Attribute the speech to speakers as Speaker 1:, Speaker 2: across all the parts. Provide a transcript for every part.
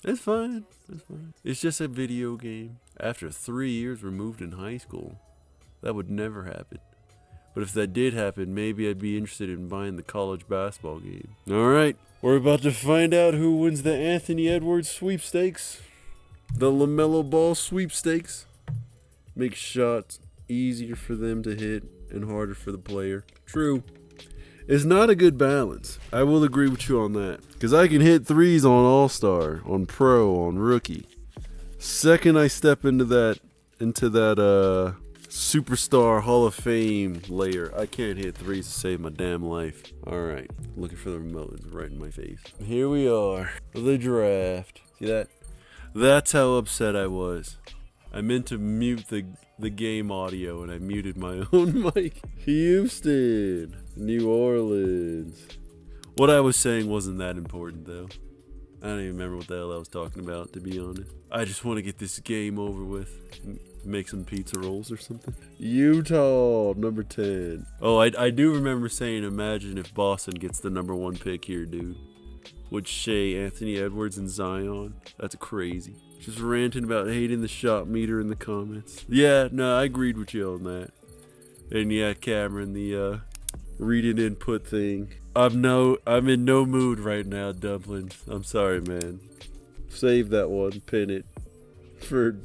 Speaker 1: It's fine. It's fine. It's just a video game. After 3 years removed in high school, that would never happen. But if that did happen, maybe I'd be interested in buying the college basketball game. All right, we're about to find out who wins the Anthony Edwards sweepstakes. The LaMelo Ball sweepstakes. Make shots easier for them to hit and harder for the player. True. It's not a good balance. I will agree with you on that. Because I can hit threes on All-Star, on Pro, on Rookie. Second I step into that Superstar Hall of Fame layer, I can't hit threes to save my damn life. Alright, looking for the remote. It's right in my face. Here we are. The draft. See that? That's how upset I was. I meant to mute the game audio and I muted my own mic. Houston, New Orleans. What I was saying wasn't that important though. I don't even remember what the hell I was talking about, to be honest. I just want to get this game over with. Make some pizza rolls or something. Utah, number 10. Oh, I do remember saying, imagine if Boston gets the number 1 pick here, dude. With Shea, Anthony Edwards, and Zion. That's crazy. Just ranting about hating the shot meter in the comments. Yeah, no, I agreed with you on that. And yeah, Cameron, the read and input thing. I'm in no mood right now, Dumplings. I'm sorry, man. Save that one, pin it for,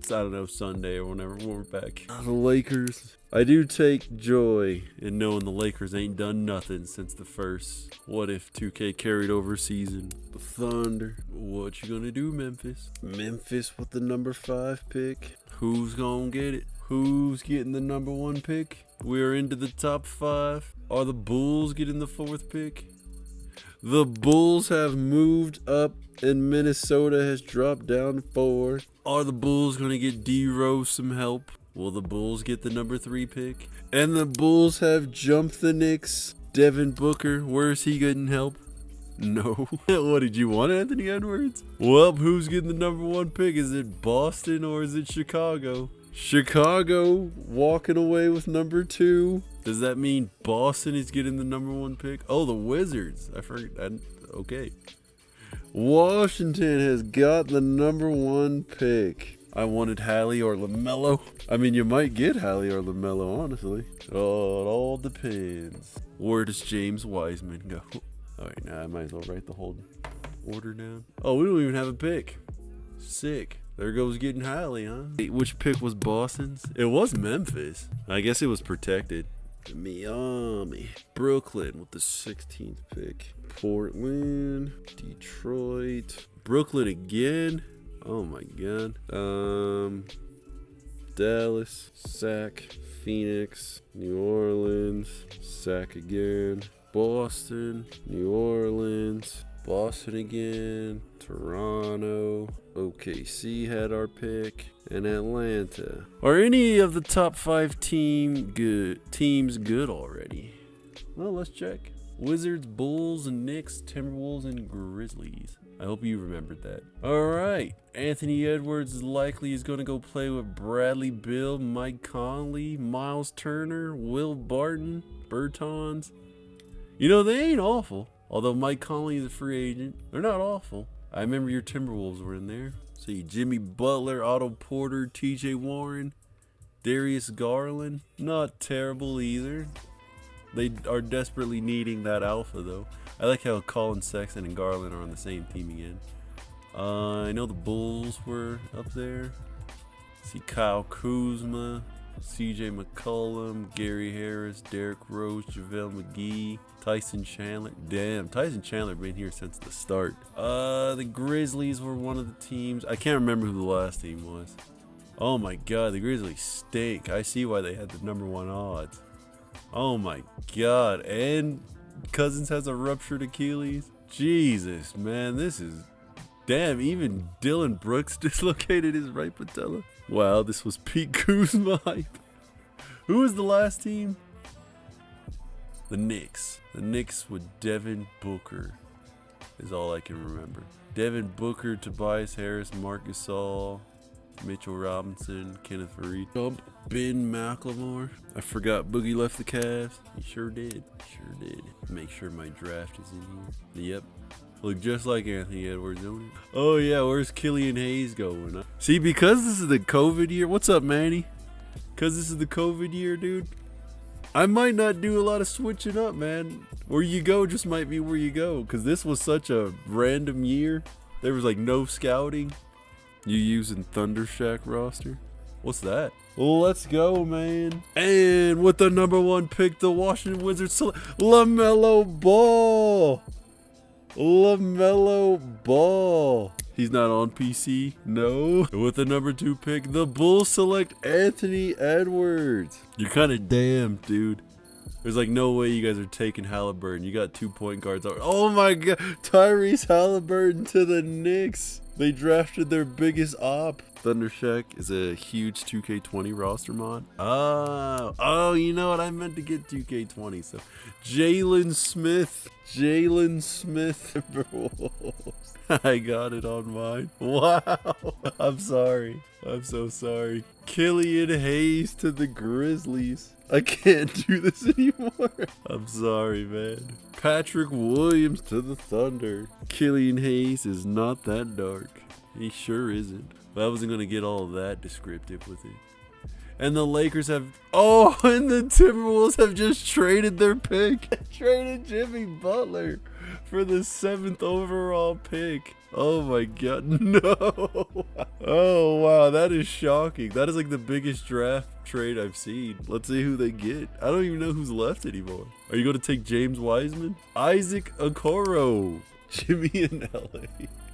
Speaker 1: I don't know, Sunday or whenever we're back. The Lakers. I do take joy in knowing the Lakers ain't done nothing since the first What If 2K carried over season. The Thunder. What you gonna do, Memphis? Memphis with the number 5 pick. Who's gonna get it? Who's getting the number 1 pick? We're into the top 5. Are the Bulls getting the 4th pick? The Bulls have moved up and Minnesota has dropped down to 4. Are the Bulls going to get D-Rose some help? Will the Bulls get the number 3 pick? And the Bulls have jumped the Knicks. Devin Booker, where's he getting help? No. What did you want, Anthony Edwards? Well, who's getting the number 1 pick? Is it Boston or is it Chicago? Chicago walking away with number 2. Does that mean Boston is getting the number 1 pick? Oh, the Wizards. I forgot. Okay. Washington has got the number 1 pick. I wanted Hallie or LaMelo. I mean, you might get Hallie or LaMelo, honestly. Oh, it all depends. Where does James Wiseman go? All right, now I might as well write the whole order down. Oh, we don't even have a pick. Sick. There goes getting Hallie, huh? Which pick was Boston's? It was Memphis. I guess it was protected. Miami. Brooklyn with the 16th pick. Portland. Detroit. Brooklyn again. Oh my god. Dallas. Sac. Phoenix. New Orleans. Sac again. Boston. New Orleans. Boston again. Toronto. OKC had our pick. And Atlanta. Are any of the top 5 teams good already? Well, let's check. Wizards, Bulls, and Knicks, Timberwolves, and Grizzlies. I hope you remembered that. Alright. Anthony Edwards is going to go play with Bradley Beal, Mike Conley, Miles Turner, Will Barton, Bertans. You know, they ain't awful. Although Mike Conley is a free agent. They're not awful. I remember your Timberwolves were in there. See, Jimmy Butler, Otto Porter, TJ Warren, Darius Garland. Not terrible either. They are desperately needing that alpha, though. I like how Colin Sexton and Garland are on the same team again. I know the Bulls were up there. See Kyle Kuzma, CJ McCollum, Gary Harris, Derrick Rose, JaVale McGee, Tyson Chandler. Damn, Tyson Chandler been here since the start. The Grizzlies were one of the teams. I can't remember who the last team was. Oh my god, the Grizzlies stink. I see why they had the number 1 odds. Oh my god. And Cousins has a ruptured Achilles. Jesus, man, this is... Damn, even Dylan Brooks dislocated his right patella. Wow, this was peak Kuzma hype. Who was the last team? The Knicks. The Knicks with Devin Booker is all I can remember. Devin Booker, Tobias Harris, Marcus Gasol, Mitchell Robinson, Kenneth Faried. Jump Ben McLemore. I forgot Boogie left the Cavs. He sure did. Sure did. Make sure my draft is in here. Yep. Look just like Anthony Edwards, don't he? Oh yeah, where's Killian Hayes going? See, because this is the COVID year. What's up, Manny? Because this is the COVID year, dude. I might not do a lot of switching up, man. Where you go just might be where you go. Because this was such a random year. There was like no scouting. You using Thunder Shack roster? What's that? Well, let's go, man. And with the #1 pick, the Washington Wizards select LaMelo Ball. LaMelo Ball. He's not on PC. No. With the #2 pick, the Bulls select Anthony Edwards. You're kind of damned, dude. There's like no way you guys are taking Halliburton. You got 2 point guards. Oh my god. Tyrese Halliburton to the Knicks. They drafted their biggest op. Thunder Shack is a huge 2K20 roster mod. Oh, you know what? I meant to get 2K20. So Jalen Smith. I got it on mine. Wow. I'm sorry. I'm so sorry. Killian Hayes to the Grizzlies. I can't do this anymore. I'm sorry, man. Patrick Williams to the Thunder. Killian Hayes is not that dark. He sure isn't. But I wasn't going to get all of that descriptive with it. And the Lakers have... Oh, and the Timberwolves have just traded their pick. Traded Jimmy Butler for the 7th overall pick. Oh my god, no. Oh wow, that is shocking. That is like the biggest draft trade I've seen. Let's see who they get. I don't even know who's left anymore. Are you going to take James Wiseman? Isaac Okoro. Jimmy in LA.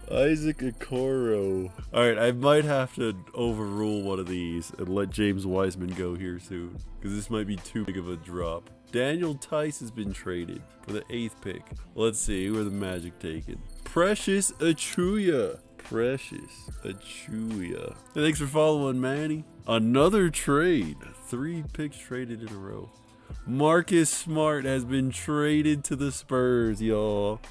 Speaker 1: Isaac Okoro. Alright, I might have to overrule one of these and let James Wiseman go here soon. Because this might be too big of a drop. Daniel Tice has been traded for the 8th pick. Let's see, who are the Magic taking? Precious Achuya. And thanks for following, Manny. Another trade. 3 picks traded in a row. Marcus Smart has been traded to the Spurs, y'all.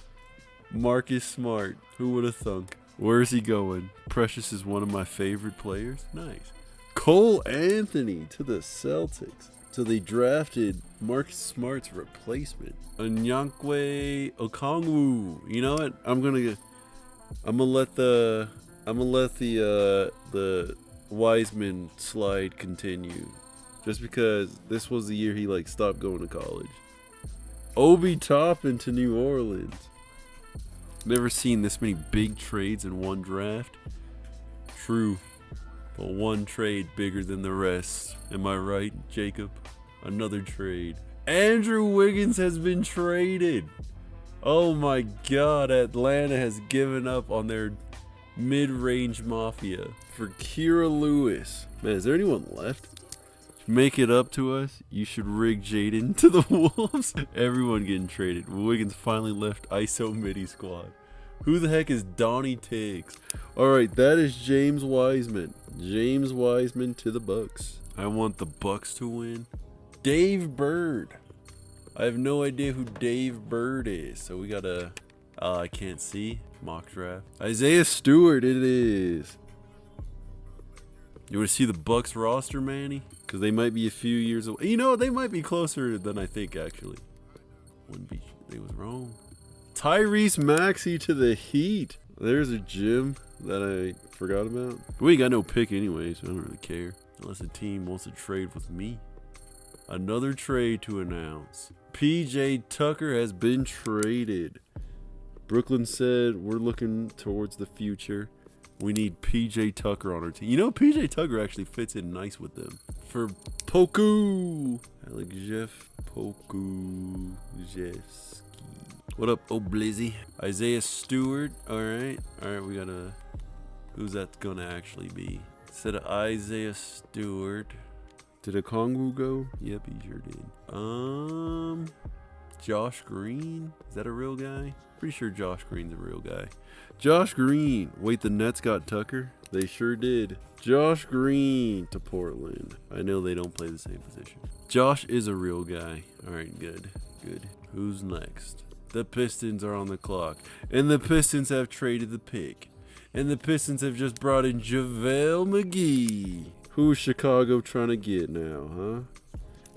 Speaker 1: Marcus Smart. Who would have thunk? Where is he going? Precious is one of my favorite players. Nice. Cole Anthony to the Celtics. So they drafted Marcus Smart's replacement, Onyankwe Okongwu. You know what? I'm gonna let the Wiseman slide continue, just because this was the year he like stopped going to college. Obi Toppin to New Orleans. Never seen this many big trades in one draft. True. But one trade bigger than the rest. Am I right, Jacob? Another trade. Andrew Wiggins has been traded. Oh my god, Atlanta has given up on their mid-range mafia for Kira Lewis. Man, is there anyone left? Make it up to us. You should rig Jaden to the Wolves. Everyone getting traded. Wiggins finally left ISO midi squad. Who the heck is Donnie Tiggs? Alright, that is James Wiseman. James Wiseman to the Bucks. I want the Bucks to win. Dave Bird. I have no idea who Dave Bird is. So we gotta... I can't see. Mock draft. Isaiah Stewart it is. You want to see the Bucks roster, Manny? Because they might be a few years away. You know, they might be closer than I think, actually. Wouldn't be... They was wrong. Tyrese Maxey to the Heat. There's a gym that I forgot about. We ain't got no pick anyway, so I don't really care. Unless a team wants to trade with me. Another trade to announce. PJ Tucker has been traded. Brooklyn said, we're looking towards the future. We need PJ Tucker on our team. You know, PJ Tucker actually fits in nice with them. For Poku. Like Jeff Poku. Jeffski. What up, Oblizzy? Isaiah Stewart. Alright. Alright, we gotta... Who's that gonna actually be? Instead of Isaiah Stewart. Did Okongwu go? Yep, he sure did. Josh Green? Is that a real guy? Pretty sure Josh Green's a real guy. Josh Green. Wait, the Nets got Tucker? They sure did. Josh Green to Portland. I know they don't play the same position. Josh is a real guy. Alright, good. Good. Who's next? The Pistons are on the clock. And the Pistons have traded the pick. And the Pistons have just brought in JaVale McGee. Who is Chicago trying to get now, huh?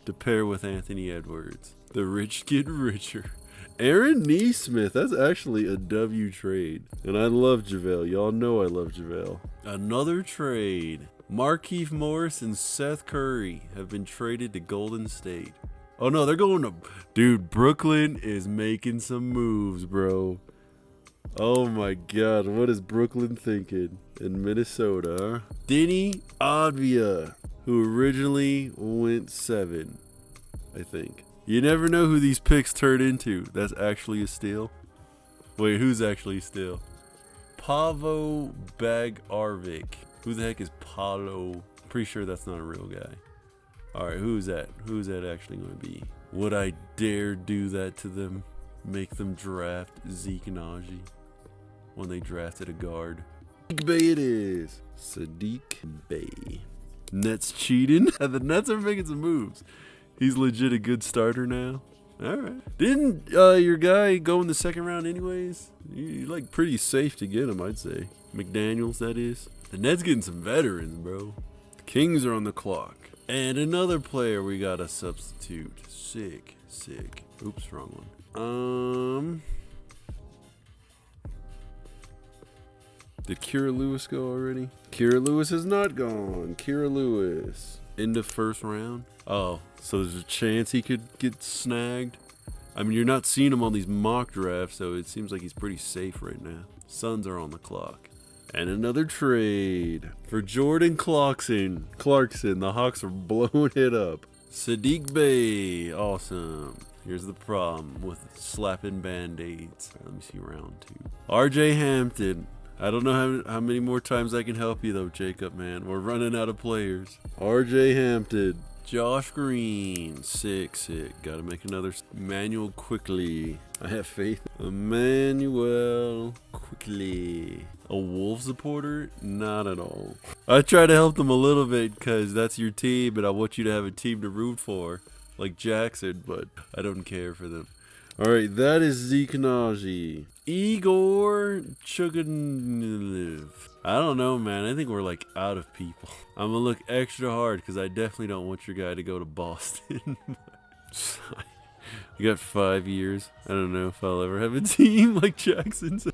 Speaker 1: To pair with Anthony Edwards. The rich get richer. Aaron Nesmith. That's actually a W trade. And I love JaVale. Y'all know I love JaVale. Another trade. Markieff Morris and Seth Curry have been traded to Golden State. Oh no, they're going to... Dude, Brooklyn is making some moves, bro. Oh my god, what is Brooklyn thinking? In Minnesota, huh? Denny Avdia, who originally went 7, I think. You never know who these picks turn into. That's actually a steal. Wait, who's actually a steal? Pavo Bagarvik. Who the heck is Paulo? Pretty sure that's not a real guy. Alright, who's that? Who's that actually going to be? Would I dare do that to them? Make them draft Zeke Naji when they drafted a guard? Sadiq Bey it is. Sadiq Bey. Nets cheating? The Nets are making some moves. He's legit a good starter now. Alright. Didn't your guy go in the 2nd round anyways? You're like pretty safe to get him, I'd say. McDaniels, that is. The Nets getting some veterans, bro. The Kings are on the clock. And another player we got to substitute. Sick. Oops, wrong one. Did Kira Lewis go already? Kira Lewis has not gone. Kira Lewis. Into 1st round. Oh, so there's a chance he could get snagged? I mean, you're not seeing him on these mock drafts, so it seems like he's pretty safe right now. Suns are on the clock. And another trade for Jordan Clarkson. The Hawks are blowing it up. Sadiq Bey. Awesome. Here's the problem with slapping band-aids. Let me see round 2. RJ Hampton. I don't know how many more times I can help you, though, Jacob, man. We're running out of players. RJ Hampton. Josh Green. Sick. Gotta make another Emmanuel quickly. I have faith. Emmanuel quickly. A Wolves supporter? Not at all. I try to help them a little bit because that's your team and I want you to have a team to root for. Like Jackson, but I don't care for them. Alright, that is Zeke Naji. Igor Chuganliv. I don't know, man. I think we're like out of people. I'm gonna look extra hard because I definitely don't want your guy to go to Boston. You got 5 years. I don't know if I'll ever have a team like Jackson's.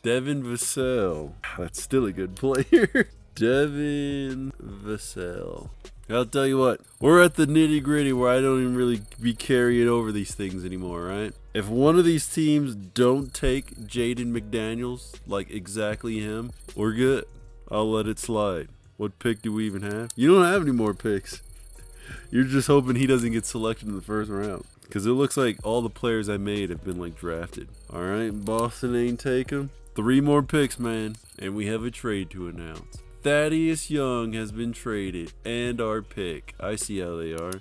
Speaker 1: Devin Vassell. That's still a good player. Devin Vassell. I'll tell you what, we're at the nitty gritty where I don't even really be carrying over these things anymore, right? If one of these teams don't take Jaden McDaniels, like exactly him, we're good. I'll let it slide. What pick do we even have? You don't have any more picks. You're just hoping he doesn't get selected in the 1st round. Because it looks like all the players I made have been like drafted. All right, Boston ain't take him. 3 more picks, man. And we have a trade to announce. Thaddeus Young has been traded, and our pick. I see how they are.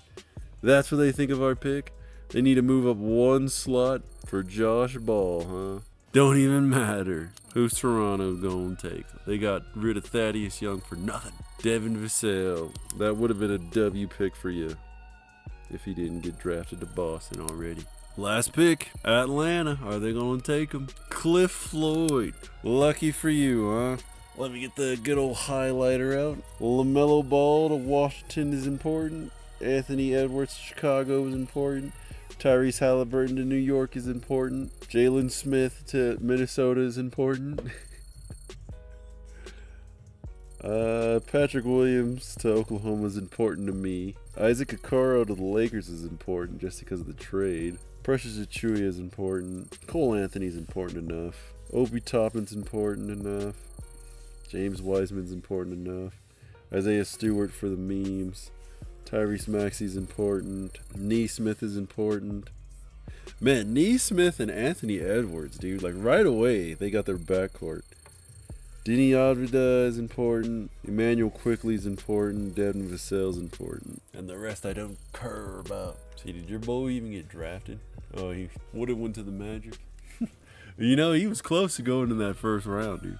Speaker 1: That's what they think of our pick? They need to move up 1 slot for Josh Ball, huh? Don't even matter. Who's Toronto going to take? They got rid of Thaddeus Young for nothing. Devin Vassell. That would have been a W pick for you if he didn't get drafted to Boston already. Last pick, Atlanta. Are they going to take him? Cliff Floyd. Lucky for you, huh? Let me get the good old highlighter out. LaMelo Ball to Washington is important. Anthony Edwards to Chicago is important. Tyrese Halliburton to New York is important. Jalen Smith to Minnesota is important. Patrick Williams to Oklahoma is important to me. Isaac Okoro to the Lakers is important just because of the trade. Precious Achiuwa is important. Cole Anthony's important enough. Obi Toppin's important enough. James Wiseman's important enough. Isaiah Stewart for the memes. Tyrese Maxey's important. Nesmith is important. Man, Nesmith and Anthony Edwards, dude. Like right away, they got their backcourt. Denny Avdia is important. Emmanuel Quickly is important. Devin Vassell is important. And the rest I don't care about. See, did your boy even get drafted? Oh, he would have went to the Magic. You know, he was close to going in that 1st round, dude.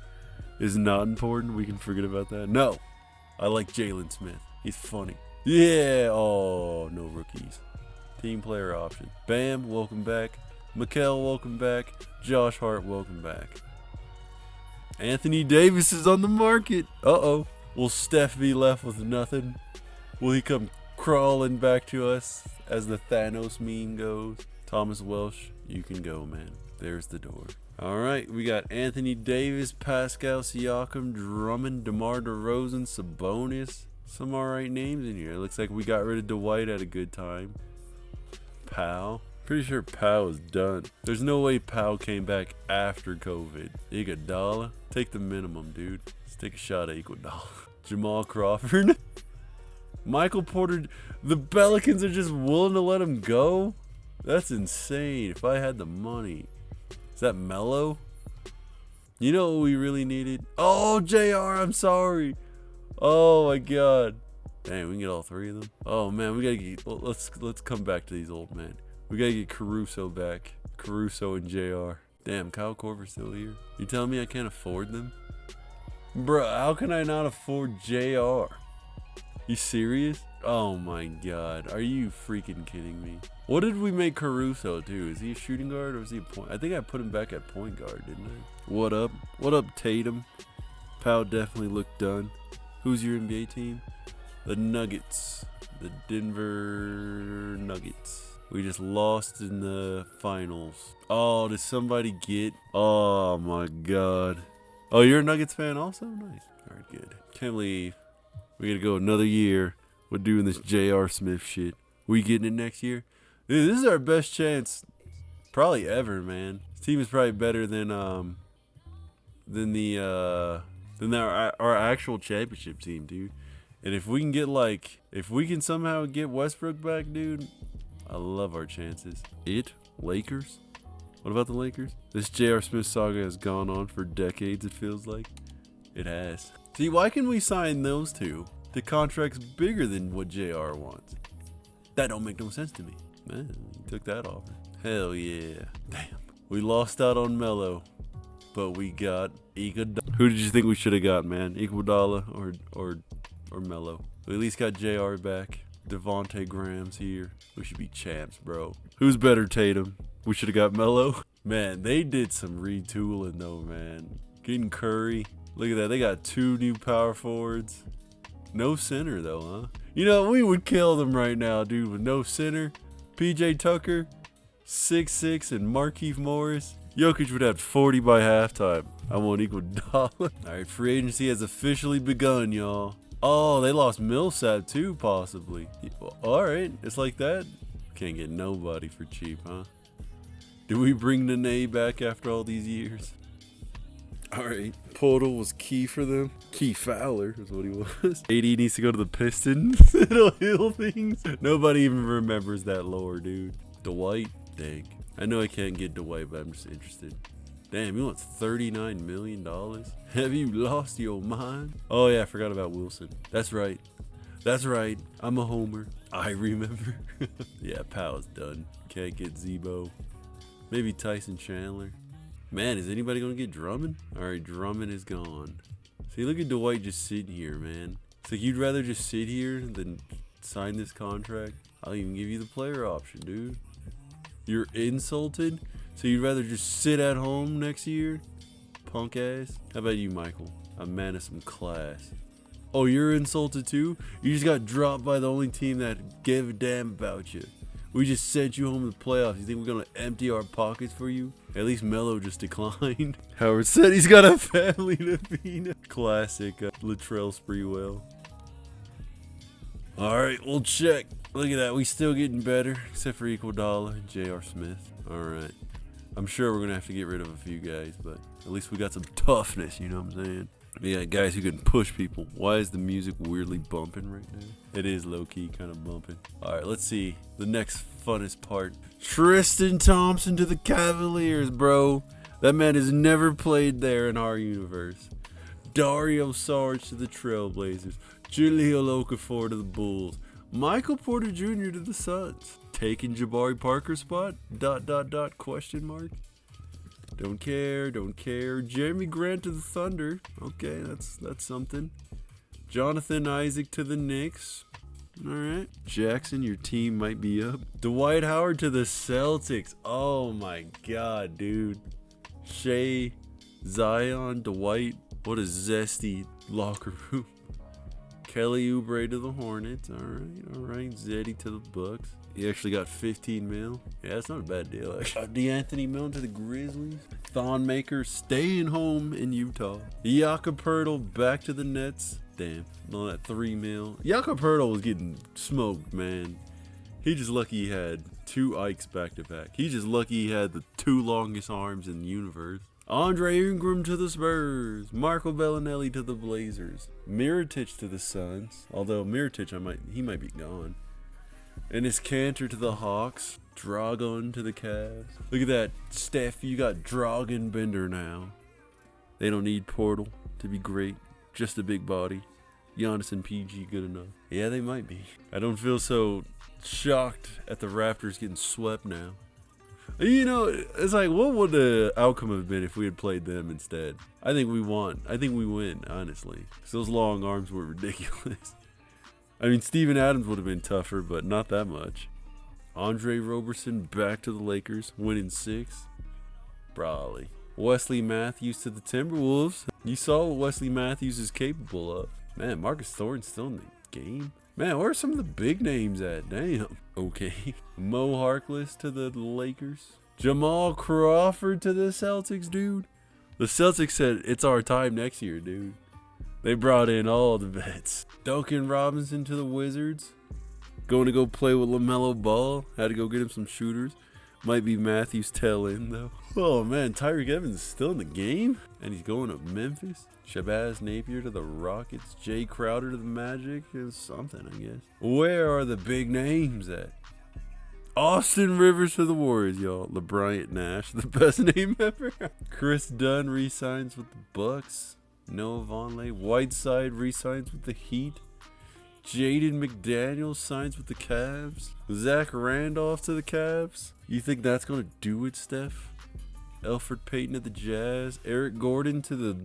Speaker 1: Is not important. We can forget about that. No. I like Jalen Smith. He's funny. Yeah. Oh, no rookies. Team player option. Bam, welcome back. Mikal, welcome back. Josh Hart, welcome back. Anthony Davis is on the market. Uh-oh. Will Steph be left with nothing? Will he come crawling back to us, as the Thanos meme goes. Thomas Welsh, you can go, man. There's the door. All right, we got Anthony Davis, Pascal Siakam, Drummond, DeMar DeRozan, Sabonis. Some alright names in here. It looks like we got rid of Dwight at a good time. Powell. Pretty sure Powell is done. There's no way Powell came back after COVID. Iguodala. Take the minimum, dude. Let's take a shot at Iguodala. Jamal Crawford. Michael Porter. The Pelicans are just willing to let him go? That's insane. If I had the money. Is that Melo? You know what we really needed? Oh, JR, I'm sorry. Oh my god. Dang, we can get all three of them. Oh man, we gotta get, let's come back to these old men. We gotta get Caruso back. Caruso and JR. Damn, Kyle Korver's still here. You telling me I can't afford them? Bruh, how can I not afford JR? You serious? Oh my god, are you freaking kidding me? What did we make Caruso do? Is he a shooting guard or is he a point? I think I put him back at point guard, didn't I? What up? What up, Tatum? Powell definitely looked done. Who's your NBA team? The Nuggets. The Denver Nuggets. We just lost in the finals. Oh, did somebody get? Oh my god. Oh, you're a Nuggets fan also? Nice. All right, good. Can't believe we gotta go another year with doing this J.R. Smith shit. We getting it next year? Dude, this is our best chance probably ever, man. This team is probably better than our actual championship team, dude. And if we can get if we can somehow get Westbrook back, dude, I love our chances. Lakers? What about the Lakers? This J.R. Smith saga has gone on for decades, it feels like. It has. See, why can we sign those two to contracts bigger than what JR wants? That don't make no sense to me. Man, you took that offer. Hell yeah. Damn. We lost out on Melo, but we got Iguodala. Who did you think we should have got, man? Iguodala or Melo? We at least got JR back. Devontae Graham's here. We should be champs, bro. Who's better, Tatum? We should have got Melo. Man, they did some retooling though, man. Getting Curry. Look at that. They got 2 new power forwards. No center though, huh? You know, we would kill them right now, dude, with no center. PJ Tucker, 6'6", and Markieff Morris. Jokic would have 40 by halftime. I want Iguodala. All right, free agency has officially begun, y'all. Oh, they lost Millsap too, possibly. All right, it's like that. Can't get nobody for cheap, huh? Do we bring Nene back after all these years? All right, Portal was key for them. Key Fowler is what he was. AD needs to go to the Pistons. It'll heal things. Nobody even remembers that lore, dude. Dwight, dang. I know I can't get Dwight, but I'm just interested. Damn, he wants $39 million? Have you lost your mind? Oh yeah, I forgot about Wilson. That's right. That's right. I'm a homer. I remember. Yeah, Powell's done. Can't get Zebo. Maybe Tyson Chandler. Man, is anybody going to get Drummond? All right, Drummond is gone. See, look at Dwight just sitting here, man. It's like you'd rather just sit here than sign this contract. I'll even give you the player option, dude. You're insulted? So you'd rather just sit at home next year? Punk ass. How about you, Michael? A man of some class. Oh, you're insulted too? You just got dropped by the only team that gave a damn about you. We just sent you home to the playoffs. You think we're going to empty our pockets for you? At least Melo just declined. Howard said he's got a family to feed. Classic Latrell Sprewell. All right, we'll check. Look at that. We still getting better, except for Iguodala and J.R. Smith. All right. I'm sure we're going to have to get rid of a few guys, but at least we got some toughness, you know what I'm saying? We got guys who can push people. Why is the music weirdly bumping right now? It is low-key kind of bumping. All right, let's see. The next funnest part. Tristan Thompson to the Cavaliers, bro. That man has never played there in our universe. Dario Saric to the Trailblazers. Jahlil Okafor to the Bulls. Michael Porter Jr. to the Suns. Taking Jabari Parker's spot? ... Question mark. Don't care, don't care. Jeremy Grant to the Thunder. Okay, that's something. Jonathan Isaac to the Knicks. All right. Jackson, your team might be up. Dwight Howard to the Celtics. Oh my god, dude. Shea, Zion, Dwight. What a zesty locker room. Kelly Oubre to the Hornets. All right. Zeddy to the Bucks. He actually got 15 mil. Yeah, that's not a bad deal, actually. DeAnthony Melton to the Grizzlies. Thon Maker staying home in Utah. Jakob Poeltl back to the Nets. Damn, all that 3 mil. Jakob Poeltl was getting smoked, man. He just lucky he had 2 Ikes back to back. He just lucky he had the 2 longest arms in the universe. Andre Ingram to the Spurs. Marco Bellinelli to the Blazers. Mirotic to the Suns. Although Mirotic, he might be gone. And it's Cantor to the Hawks. Dragon to the Cavs. Look at that, Steph. You got Dragon Bender now. They don't need Portal to be great. Just a big body. Giannis and PG good enough. Yeah, they might be. I don't feel so shocked at the Raptors getting swept now. You know, it's like, what would the outcome have been if we had played them instead? I think we won. I think we win, honestly. 'Cause those long arms were ridiculous. I mean, Steven Adams would have been tougher, but not that much. Andre Roberson back to the Lakers, winning 6. Probably. Wesley Matthews to the Timberwolves. You saw what Wesley Matthews is capable of. Man, Marcus Thornton's still in the game. Man, where are some of the big names at? Damn. Okay. Mo Harkless to the Lakers. Jamal Crawford to the Celtics, dude. The Celtics said, it's our time next year, dude. They brought in all the vets. Duncan Robinson to the Wizards. Going to go play with LaMelo Ball. Had to go get him some shooters. Might be Matthews' tail end, though. Oh, man. Tyreek Evans is still in the game. And he's going to Memphis. Shabazz Napier to the Rockets. Jay Crowder to the Magic. Is something, I guess. Where are the big names at? Austin Rivers to the Warriors, y'all. LeBryant Nash, the best name ever. Chris Dunn re-signs with the Bucks. Noah Vonleh. Whiteside re-signs with the Heat. Jaden McDaniels signs with the Cavs. Zach Randolph to the Cavs. You think that's going to do it, Steph? Elfrid Payton to the Jazz. Eric Gordon to the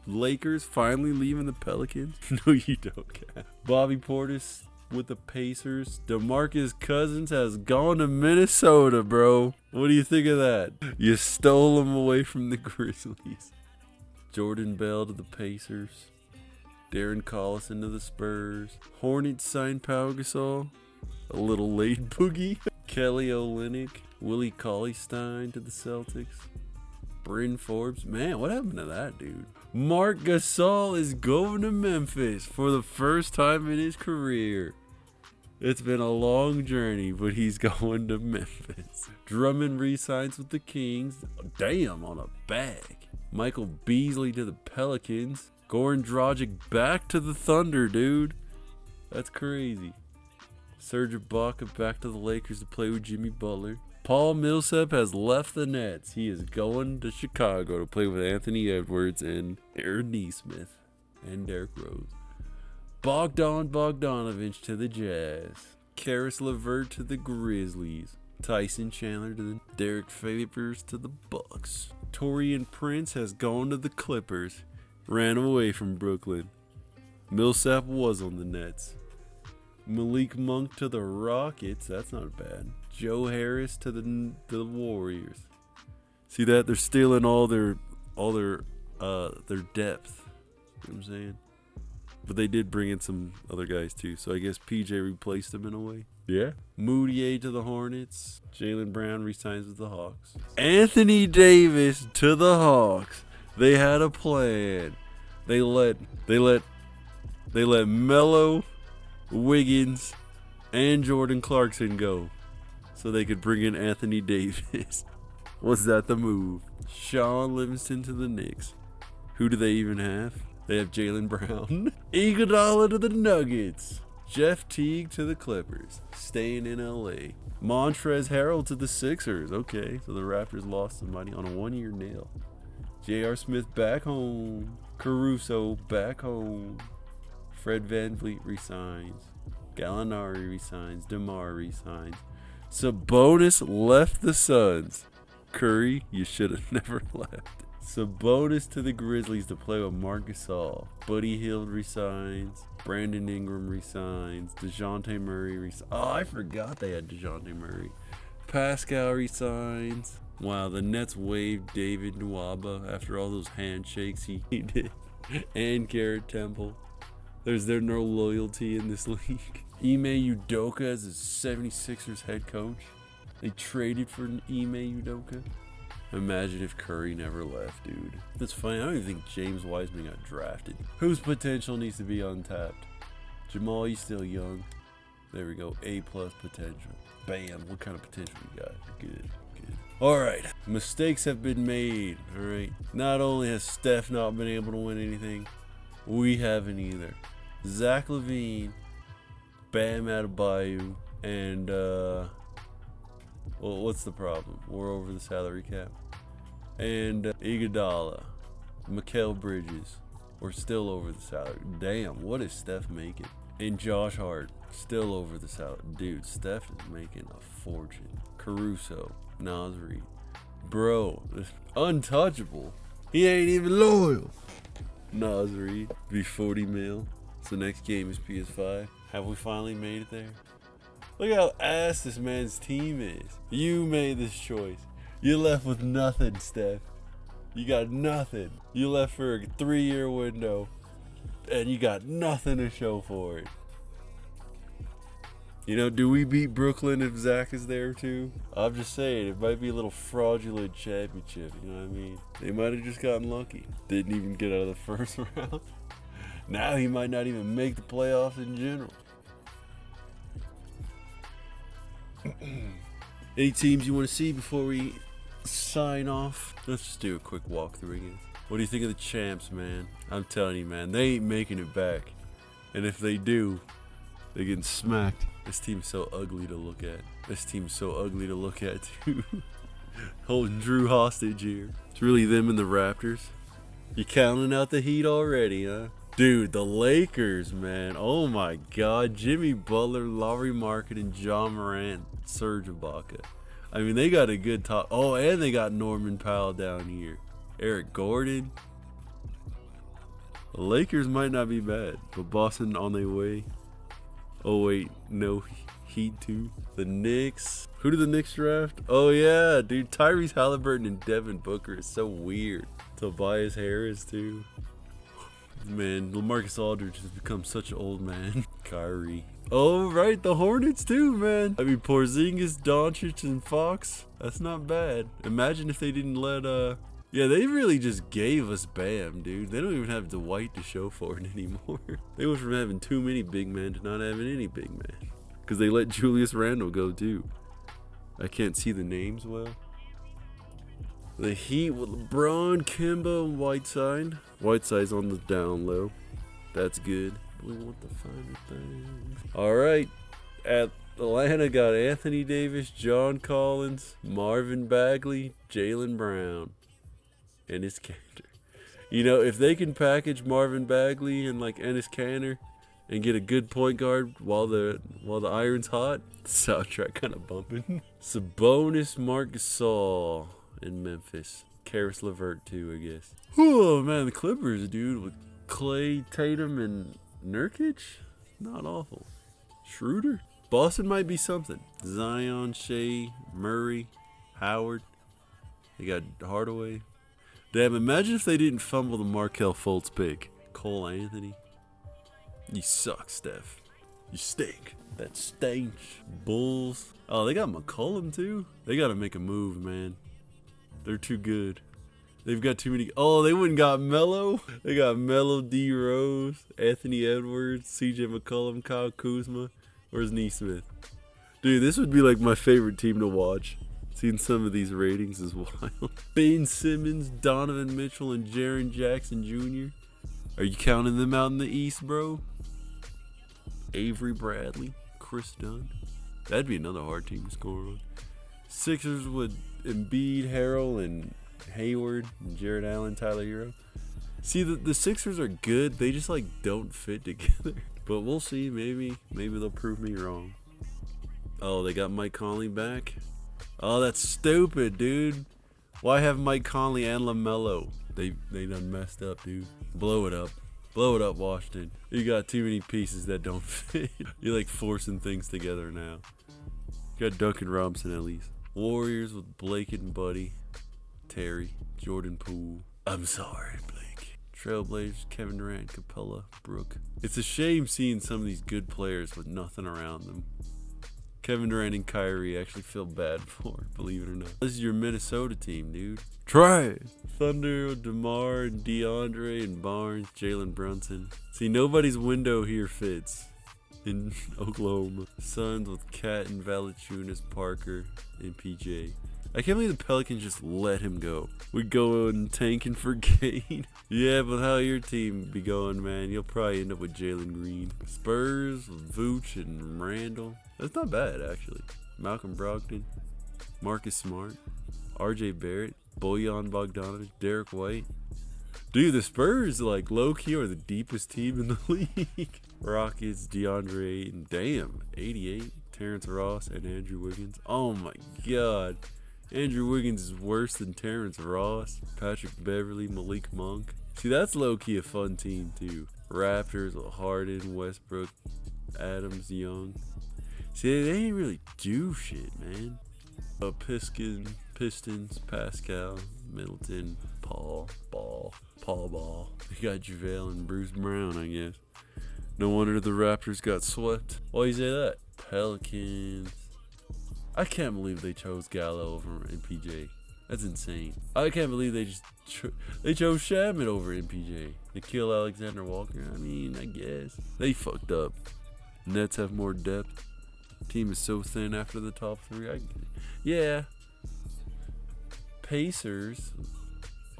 Speaker 1: Lakers, finally leaving the Pelicans. No, you don't, Cap. Bobby Portis with the Pacers. DeMarcus Cousins has gone to Minnesota, bro. What do you think of that? You stole him away from the Grizzlies. Jordan Bell to the Pacers. Darren Collison to the Spurs. Hornets signed Pau Gasol. A little late boogie. Kelly Olynyk. Willie Cauley-Stein to the Celtics. Bryn Forbes. Man, what happened to that dude? Marc Gasol is going to Memphis for the first time in his career. It's been a long journey, but he's going to Memphis. Drummond re-signs with the Kings. Damn, on a bag. Michael Beasley to the Pelicans. Goran Dragic back to the Thunder, dude. That's crazy. Serge Ibaka back to the Lakers to play with Jimmy Butler. Paul Millsap has left the Nets. He is going to Chicago to play with Anthony Edwards and Aaron Nesmith and Derrick Rose. Bogdan Bogdanovic to the Jazz. Karis LeVert to the Grizzlies. Tyson Chandler to the Derek Favors to the Bucks. Taurean Prince has gone to the Clippers. Ran away from Brooklyn. Millsap was on the Nets. Malik Monk to the Rockets. That's not bad. Joe Harris to the Warriors. See that? They're stealing all their depth. You know what I'm saying? But they did bring in some other guys too. So I guess PJ replaced them in a way. Yeah. Moutier to the Hornets. Jaylen Brown resigns with the Hawks. Anthony Davis to the Hawks. They had a plan. They let Melo, Wiggins, and Jordan Clarkson go so they could bring in Anthony Davis. Was that the move? Sean Livingston to the Knicks. Who do they even have? They have Jaylen Brown. Iguodala to the Nuggets. Jeff Teague to the Clippers. Staying in LA. Montrezl Harrell to the Sixers. Okay, so the Raptors lost somebody on a 1-year deal. J.R. Smith back home. Caruso back home. Fred VanVleet resigns. Gallinari resigns. DeMar resigns. Sabonis left the Suns. Curry, you should have never left. Sabonis to the Grizzlies to play with Marc Gasol. Buddy Hield resigns. Brandon Ingram resigns. DeJounte Murray resigns. Oh, I forgot they had DeJounte Murray. Pascal resigns. Wow, the Nets waived David Nwaba after all those handshakes he did. And Garrett Temple. There's no loyalty in this league. Ime Udoka as the 76ers head coach. They traded for Ime Udoka. Imagine if Curry never left, dude. That's funny. I don't even think James Wiseman got drafted. Whose potential needs to be untapped? Jamal, you still young. There we go. A+ potential. Bam. What kind of potential you got? Good. Alright. Mistakes have been made. Alright. Not only has Steph not been able to win anything, we haven't either. Zach LaVine, Bam Adebayo, and well, what's the problem? We're over the salary cap. And Iguodala, Mikal Bridges, we're still over the salary. Damn, what is Steph making? And Josh Hart, still over the salary. Dude, Steph is making a fortune. Caruso, Nas Reed. Bro, untouchable. He ain't even loyal. Nas Reed, be 40 mil. So next game is PS5. Have we finally made it there? Look how ass this man's team is. You made this choice. You left with nothing, Steph. You got nothing. You left for a 3-year window, and you got nothing to show for it. You know, do we beat Brooklyn if Zach is there too? I'm just saying, it might be a little fraudulent championship, you know what I mean? They might have just gotten lucky. Didn't even get out of the first round. Now he might not even make the playoffs in general. Any teams you want to see before we sign off? Let's just do a quick walkthrough again. What do you think of the champs, man? I'm telling you, man, they ain't making it back. And if they do, they're getting smacked. This team's so ugly to look at. This team's so ugly to look at, too. Holding Drew hostage here. It's really them and the Raptors. You counting out the Heat already, huh? Dude, the Lakers, man. Oh, my God. Jimmy Butler, Lauri Markkanen, and John Morant, Serge Ibaka. I mean, they got a good top. Oh, and they got Norman Powell down here. Eric Gordon. The Lakers might not be bad, but Boston on their way. Oh, wait. No, Heat too. The Knicks. Who did the Knicks draft? Oh, yeah, dude. Tyrese Halliburton and Devin Booker is so weird. Tobias Harris, too. Man, LaMarcus Aldridge has become such an old man. Kyrie. Oh, right, the Hornets too, man. I mean, Porzingis, Doncic, and Fox. That's not bad. Imagine if they didn't let, yeah, they really just gave us Bam, dude. They don't even have Dwight to show for it anymore. They went from having too many big men to not having any big men. Because they let Julius Randle go, too. I can't see the names well. The Heat with LeBron, Kimba, and Whiteside. Whiteside's on the down low. That's good. We want the finer things. All right. Atlanta got Anthony Davis, John Collins, Marvin Bagley, Jaylen Brown, and Enes Kanter. You know, if they can package Marvin Bagley and like Enes Kanter and get a good point guard while the iron's hot, the soundtrack kind of bumping. Sabonis, Marc Gasol in Memphis. Karis LeVert too, I guess. Oh man, the Clippers, dude, with Clay, Tatum, and Nurkic, not awful. Schroeder. Boston might be something. Zion, Shea, Murray, Howard. They got Hardaway. Damn, imagine if they didn't fumble the Markelle Fultz pick. Cole Anthony. You suck, Steph. You stink. That stench. Bulls. Oh, they got McCollum too. They got to make a move, man. They're too good. They've got too many. Oh, they went and got Melo. They got Melo, D. Rose, Anthony Edwards, CJ McCollum, Kyle Kuzma. Where's Neesmith? Dude, this would be like my favorite team to watch. Seeing some of these ratings is wild. Ben Simmons, Donovan Mitchell, and Jaren Jackson Jr. Are you counting them out in the East, bro? Avery Bradley, Chris Dunn. That'd be another hard team to score on. Sixers with Embiid, Harrell, and Hayward, and Jared Allen, Tyler Hero. See, the Sixers are good. They just like don't fit together. But we'll see. Maybe they'll prove me wrong. Oh, they got Mike Conley back. Oh, that's stupid, dude. Why have Mike Conley and LaMelo? They done messed up, dude. Blow it up. Blow it up, Washington. You got too many pieces that don't fit. You're like forcing things together now. You got Duncan Robinson at least. Warriors with Blake and Buddy. Terry. Jordan Poole. I'm sorry, Blake. Trailblazers, Kevin Durant, Capella, Brook. It's a shame seeing some of these good players with nothing around them. Kevin Durant and Kyrie, I actually feel bad for, believe it or not. This is your Minnesota team, dude. Try it. Thunder, DeMar, and DeAndre, and Barnes, Jalen Brunson. See, nobody's window here fits in Oklahoma. Suns with Cat and Valanciunas, Parker, and PJ. I can't believe the Pelicans just let him go. We going tanking for Kane. Yeah, but how your team be going, man? You'll probably end up with Jalen Green. Spurs, Vooch, and Randall. That's not bad, actually. Malcolm Brogdon, Marcus Smart, RJ Barrett, Bojan Bogdanovic, Derrick White. Dude, the Spurs, like, low-key are the deepest team in the league. Rockets, DeAndre Ayton. Damn, 88. Terrence Ross and Andrew Wiggins. Oh, my God. Andrew Wiggins is worse than Terrence Ross. Patrick Beverly, Malik Monk. See, that's low-key a fun team, too. Raptors, Harden, Westbrook, Adams, Young. See, they ain't really do shit, man. Pistons, Pascal, Middleton, Paul Ball. You got JaVale and Bruce Brown, I guess. No wonder the Raptors got swept. Why you say that? Pelicans. I can't believe they chose Gallo over MPJ. That's insane. I can't believe they just they chose Shabbat over MPJ. Nikhil Alexander-Walker. I mean, I guess they fucked up. Nets have more depth. Team is so thin after the top three. Yeah. Pacers.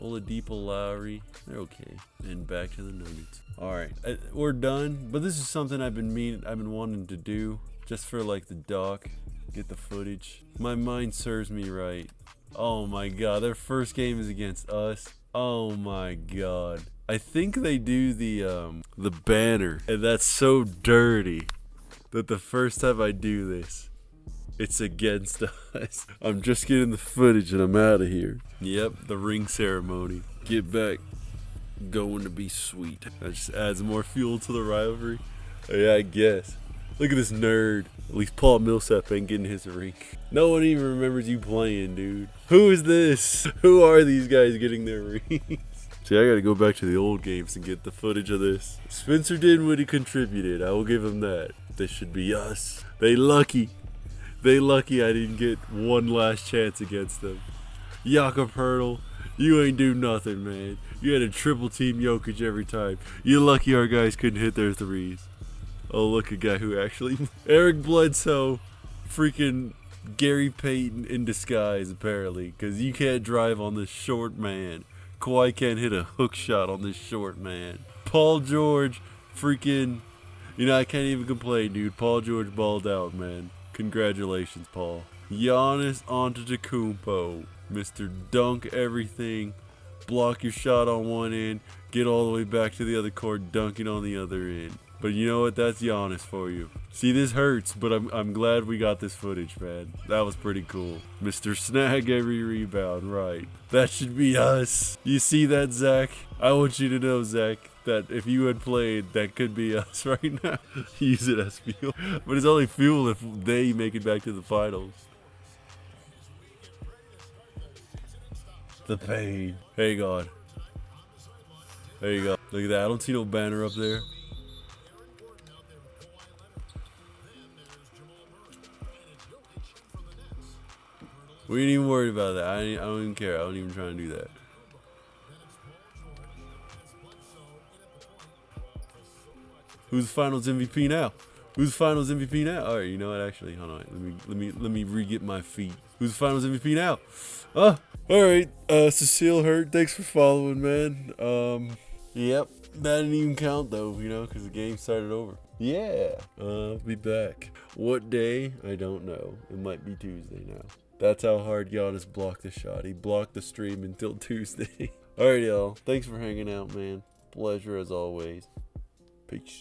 Speaker 1: Oladipo, Lowry. They're okay. And back to the Nuggets. All right, we're done. But this is something I've been wanting to do just for like the doc. Get the footage. My mind serves me right. Oh my God, their first game is against us. Oh my God. I think they do the banner, and that's so dirty that the first time I do this, it's against us. I'm just getting the footage and I'm out of here. Yep, the ring ceremony. Get back. Going to be sweet. That just adds more fuel to the rivalry. Yeah, I guess. Look at this nerd. At least Paul Millsap ain't getting his ring. No one even remembers you playing, dude. Who is this? Who are these guys getting their rings? See, I gotta go back to the old games to get the footage of this. Spencer Dinwiddie contributed. I will give him that. This should be us. They lucky I didn't get one last chance against them. Jakob Hurtle, you ain't do nothing, man. You had a triple team Jokic every time. You lucky our guys couldn't hit their threes. Oh, look, a guy who actually... Eric Bledsoe, freaking Gary Payton in disguise, apparently. Because you can't drive on this short man. Kawhi can't hit a hook shot on this short man. Paul George, freaking... You know, I can't even complain, dude. Paul George balled out, man. Congratulations, Paul. Giannis Antetokounmpo. Mr. Dunk everything. Block your shot on one end. Get all the way back to the other court, dunking on the other end. But you know what? That's Giannis for you. See, this hurts, but I'm glad we got this footage, man. That was pretty cool. Mr. Snag every rebound, right. That should be us. You see that, Zach? I want you to know, Zach, that if you had played, that could be us right now. Use it as fuel. But it's only fuel if they make it back to the finals. The pain. Hey, God. There you go. Look at that. I don't see no banner up there. We ain't even worried about that. I don't even care. I don't even try and do that. Who's the Finals MVP now? Who's the Finals MVP now? All right, you know what? Actually, hold on. Let me re-get my feet. Who's the Finals MVP now? All right. Cecile Hurt, thanks for following, man. Yep. That didn't even count though, you know, because the game started over. Yeah. I'll be back. What day? I don't know. It might be Tuesday now. That's how hard Giannis blocked the shot. He blocked the stream until Tuesday. Alright, y'all. Thanks for hanging out, man. Pleasure as always. Peace.